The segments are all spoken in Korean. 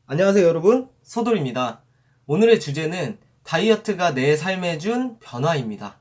안녕하세요 여러분, 소돌입니다. 오늘의 주제는 다이어트가 내 삶에 준 변화입니다.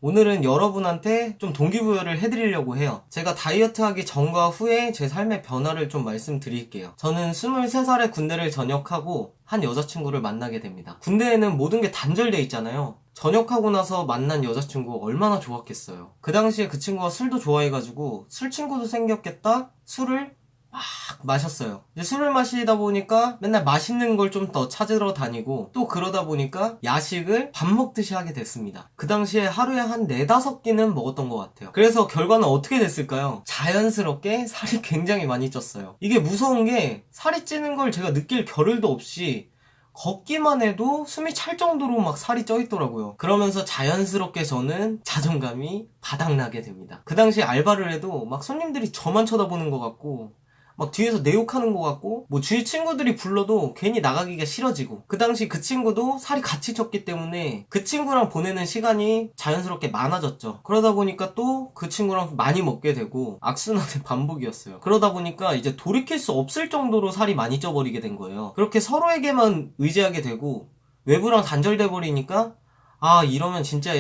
오늘은 여러분한테 좀 동기부여를 해드리려고 해요. 제가 다이어트 하기 전과 후에 제 삶의 변화를 좀 말씀드릴게요. 저는 23살에 군대를 전역하고 한 여자친구를 만나게 됩니다. 군대에는 모든 게 단절돼 있잖아요. 전역하고 나서 만난 여자친구 얼마나 좋았겠어요. 그 당시에 그 친구가 술도 좋아해가지고 술 친구도 생겼겠다 술을 막 마셨어요. 이제 술을 마시다 보니까 맨날 맛있는 걸 좀 더 찾으러 다니고 또 그러다 보니까 야식을 밥 먹듯이 하게 됐습니다. 그 당시에 하루에 한 4-5끼는 먹었던 것 같아요. 그래서 결과는 어떻게 됐을까요? 자연스럽게 살이 굉장히 많이 쪘어요. 이게 무서운 게 살이 찌는 걸 제가 느낄 겨를도 없이 걷기만 해도 숨이 찰 정도로 막 살이 쪄 있더라고요. 그러면서 자연스럽게 저는 자존감이 바닥나게 됩니다. 그 당시에 알바를 해도 막 손님들이 저만 쳐다보는 것 같고 막 뒤에서 내 욕하는 것 같고 뭐 주위 친구들이 불러도 괜히 나가기가 싫어지고 그 당시 그 친구도 살이 같이 쪘기 때문에 그 친구랑 보내는 시간이 자연스럽게 많아졌죠. 그러다 보니까 또 그 친구랑 많이 먹게 되고 악순환의 반복이었어요. 그러다 보니까 이제 돌이킬 수 없을 정도로 살이 많이 쪄버리게 된 거예요. 그렇게 서로에게만 의지하게 되고 외부랑 단절돼 버리니까 아 이러면 진짜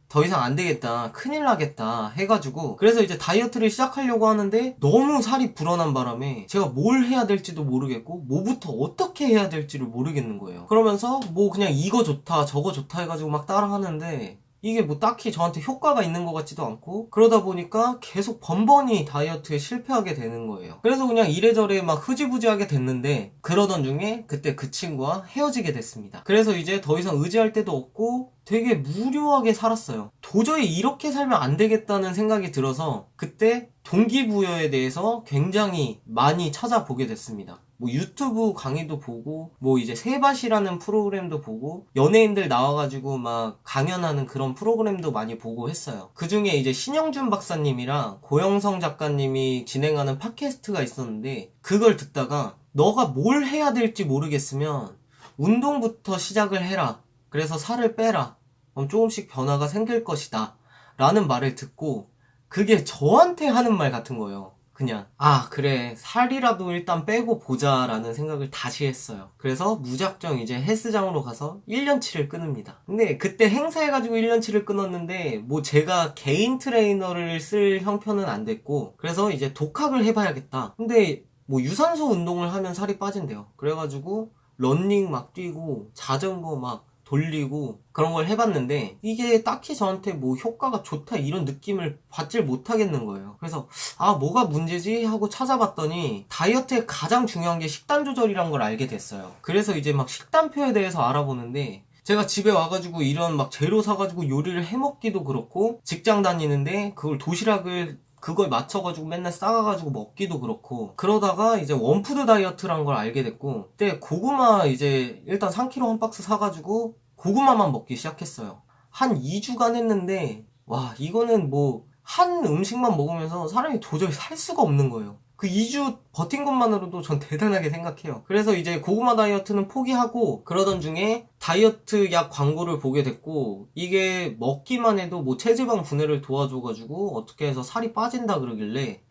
더 이상 안 되겠다, 큰일 나겠다 해가지고 그래서 이제 다이어트를 시작하려고 하는데 너무 살이 불어난 바람에 제가 뭘 해야 될지도 모르겠고 뭐부터 어떻게 해야 될지를 모르겠는 거예요. 그러면서 뭐 그냥 이거 좋다 저거 좋다 해가지고 막 따라 하는데 이게 뭐 딱히 저한테 효과가 있는 것 같지도 않고 그러다 보니까 계속 번번이 다이어트에 실패하게 되는 거예요. 그래서 그냥 이래저래 막 흐지부지하게 됐는데 그러던 중에 그때 그 친구와 헤어지게 됐습니다. 그래서 이제 더 이상 의지할 데도 없고 되게 무료하게 살았어요. 도저히 이렇게 살면 안 되겠다는 생각이 들어서 그때 동기부여에 대해서 굉장히 많이 찾아보게 됐습니다. 뭐 유튜브 강의도 보고 뭐 이제 세밭이라는 프로그램도 보고 연예인들 나와가지고 막 강연하는 그런 프로그램도 많이 보고 했어요. 그 중에 이제 신영준 박사님이랑 고영성 작가님이 진행하는 팟캐스트가 있었는데 그걸 듣다가 너가 뭘 해야 될지 모르겠으면 운동부터 시작을 해라. 그래서 살을 빼라. 그럼 조금씩 변화가 생길 것이다. 라는 말을 듣고 그게 저한테 하는 말 같은 거예요. 그냥 아 그래 살이라도 일단 빼고 보자 라는 생각을 다시 했어요. 그래서 무작정 이제 헬스장으로 가서 1년치를 끊습니다. 근데 그때 행사해가지고 1년치를 끊었는데 뭐 제가 개인 트레이너를 쓸 형편은 안 됐고 그래서 이제 독학을 해봐야겠다. 근데 뭐 유산소 운동을 하면 살이 빠진대요. 그래가지고 러닝 막 뛰고 자전거 막 돌리고 그런 걸 해봤는데 이게 딱히 저한테 뭐 효과가 좋다 이런 느낌을 받질 못하겠는 거예요. 그래서 아 뭐가 문제지 하고 찾아봤더니 다이어트에 가장 중요한 게 식단 조절이란 걸 알게 됐어요. 그래서 이제 막 식단표에 대해서 알아보는데 제가 집에 와가지고 이런 막 재료 사가지고 요리를 해먹기도 그렇고 직장 다니는데 그걸 도시락을 그걸 맞춰가지고 맨날 싸가가지고 먹기도 그렇고 그러다가 이제 원푸드 다이어트란 걸 알게 됐고 그때 고구마 이제 일단 3kg 한 박스 사가지고 고구마만 먹기 시작했어요. 한 2주간 했는데 와 이거는 뭐 한 음식만 먹으면서 사람이 도저히 살 수가 없는 거예요. 그 2주 버틴 것만으로도 전 대단하게 생각해요. 그래서 이제 고구마 다이어트는 포기하고 그러던 중에 다이어트 약 광고를 보게 됐고 이게 먹기만 해도 뭐 체지방 분해를 도와줘가지고 어떻게 해서 살이 빠진다 그러길래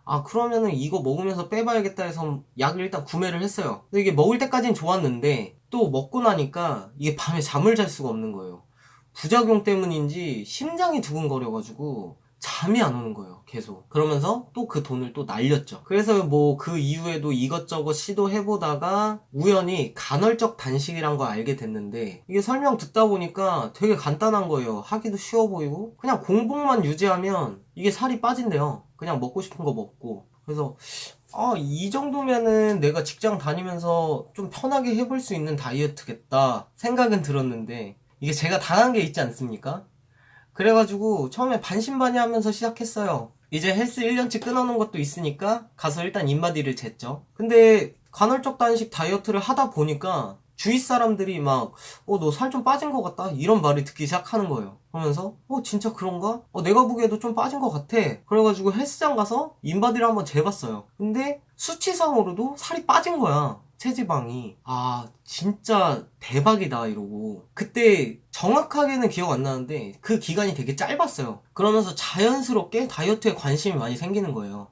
아 그러면은 이거 먹으면서 빼봐야겠다 해서 약을 일단 구매를 했어요. 근데 이게 먹을 때까진 좋았는데 또 먹고 나니까 이게 밤에 잠을 잘 수가 없는 거예요. 부작용 때문인지 심장이 두근거려가지고 잠이 안 오는 거예요. 계속. 그러면서 또 그 돈을 또 날렸죠. 그래서 뭐 그 이후에도 이것저것 시도해보다가 우연히 간헐적 단식이란 걸 알게 됐는데 이게 설명 듣다 보니까 되게 간단한 거예요. 하기도 쉬워 보이고 그냥 공복만 유지하면 이게 살이 빠진대요. 그냥 먹고 싶은 거 먹고. 그래서 아, 이 정도면은 내가 직장 다니면서 좀 편하게 해볼 수 있는 다이어트겠다 생각은 들었는데 이게 제가 당한 게 있지 않습니까? 그래가지고 처음에 반신반의하면서 시작했어요. 이제 헬스 1년치 끊어놓은 것도 있으니까 가서 일단 인바디를 쟀죠. 근데 간헐적 단식 다이어트를 하다 보니까 주위 사람들이 막 너 살 좀 빠진 것 같다 이런 말을 듣기 시작하는 거예요. 그러면서 진짜 그런가? 내가 보기에도 좀 빠진 것 같아. 그래가지고 헬스장 가서 인바디를 한번 재봤어요. 근데 수치상으로도 살이 빠진 거야. 체지방이 진짜 대박이다 이러고, 그때 정확하게는 기억 안 나는데 그 기간이 되게 짧았어요. 그러면서 자연스럽게 다이어트에 관심이 많이 생기는 거예요.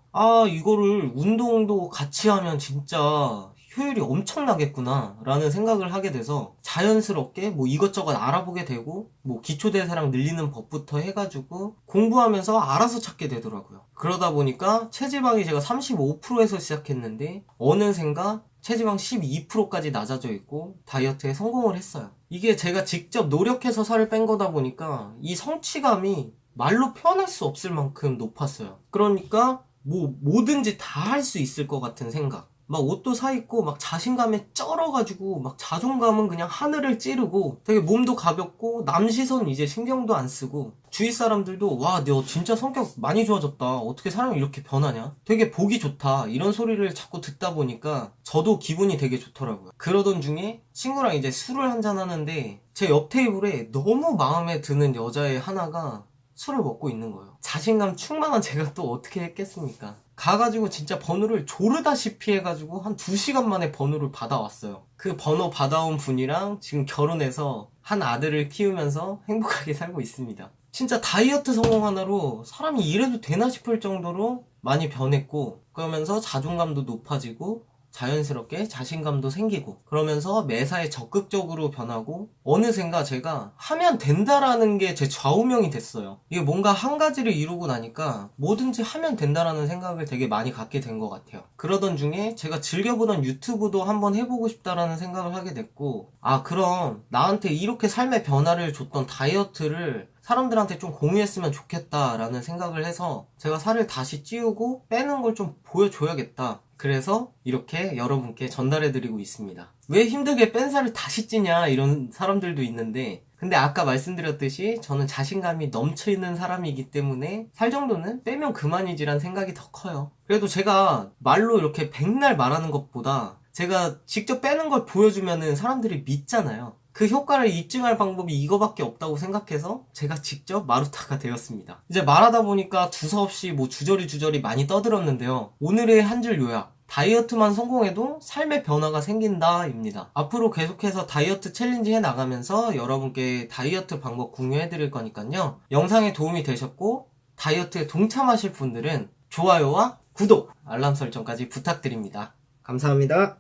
이거를 운동도 같이 하면 진짜 효율이 엄청나겠구나 라는 생각을 하게 돼서 자연스럽게 뭐 이것저것 알아보게 되고, 뭐 기초대사량 늘리는 법부터 해가지고 공부하면서 알아서 찾게 되더라고요. 그러다 보니까 체지방이 제가 35%에서 시작했는데 어느샌가 체지방 12%까지 낮아져 있고 다이어트에 성공을 했어요. 이게 제가 직접 노력해서 살을 뺀 거다 보니까 이 성취감이 말로 표현할 수 없을 만큼 높았어요. 그러니까 뭐 뭐든지 다 할 수 있을 것 같은 생각. 막 옷도 사입고 막 자신감에 쩔어가지고 막 자존감은 그냥 하늘을 찌르고, 되게 몸도 가볍고 남 시선 이제 신경도 안 쓰고, 주위 사람들도 와, 너 진짜 성격 많이 좋아졌다, 어떻게 사람이 이렇게 변하냐, 되게 보기 좋다, 이런 소리를 자꾸 듣다 보니까 저도 기분이 되게 좋더라고요. 그러던 중에 친구랑 이제 술을 한잔 하는데 제 옆 테이블에 너무 마음에 드는 여자애 하나가 술을 먹고 있는 거예요. 자신감 충만한 제가 또 어떻게 했겠습니까? 가가지고 진짜 번호를 조르다시피 해가지고 한 2시간 만에 번호를 받아왔어요. 그 번호 받아온 분이랑 지금 결혼해서 한 아들을 키우면서 행복하게 살고 있습니다. 진짜 다이어트 성공 하나로 사람이 이래도 되나 싶을 정도로 많이 변했고, 그러면서 자존감도 높아지고 자연스럽게 자신감도 생기고, 그러면서 매사에 적극적으로 변하고, 어느샌가 제가 하면 된다라는 게 제 좌우명이 됐어요. 이게 뭔가 한 가지를 이루고 나니까 뭐든지 하면 된다라는 생각을 되게 많이 갖게 된 것 같아요. 그러던 중에 제가 즐겨보던 유튜브도 한번 해보고 싶다라는 생각을 하게 됐고, 그럼 나한테 이렇게 삶의 변화를 줬던 다이어트를 사람들한테 좀 공유했으면 좋겠다라는 생각을 해서 제가 살을 다시 찌우고 빼는 걸 좀 보여줘야겠다. 그래서 이렇게 여러분께 전달해드리고 있습니다. 왜 힘들게 뺀 살을 다시 찌냐 이런 사람들도 있는데, 근데 아까 말씀드렸듯이 저는 자신감이 넘치는 사람이기 때문에 살 정도는 빼면 그만이지란 생각이 더 커요. 그래도 제가 말로 이렇게 백날 말하는 것보다 제가 직접 빼는 걸 보여주면은 사람들이 믿잖아요. 그 효과를 입증할 방법이 이거밖에 없다고 생각해서 제가 직접 마루타가 되었습니다. 이제 말하다 보니까 두서없이 뭐 주저리 많이 떠들었는데요. 오늘의 한 줄 요약. 다이어트만 성공해도 삶의 변화가 생긴다 입니다. 앞으로 계속해서 다이어트 챌린지 해나가면서 여러분께 다이어트 방법 공유해 드릴 거니까요. 영상에 도움이 되셨고 다이어트에 동참하실 분들은 좋아요와 구독, 알람 설정까지 부탁드립니다. 감사합니다.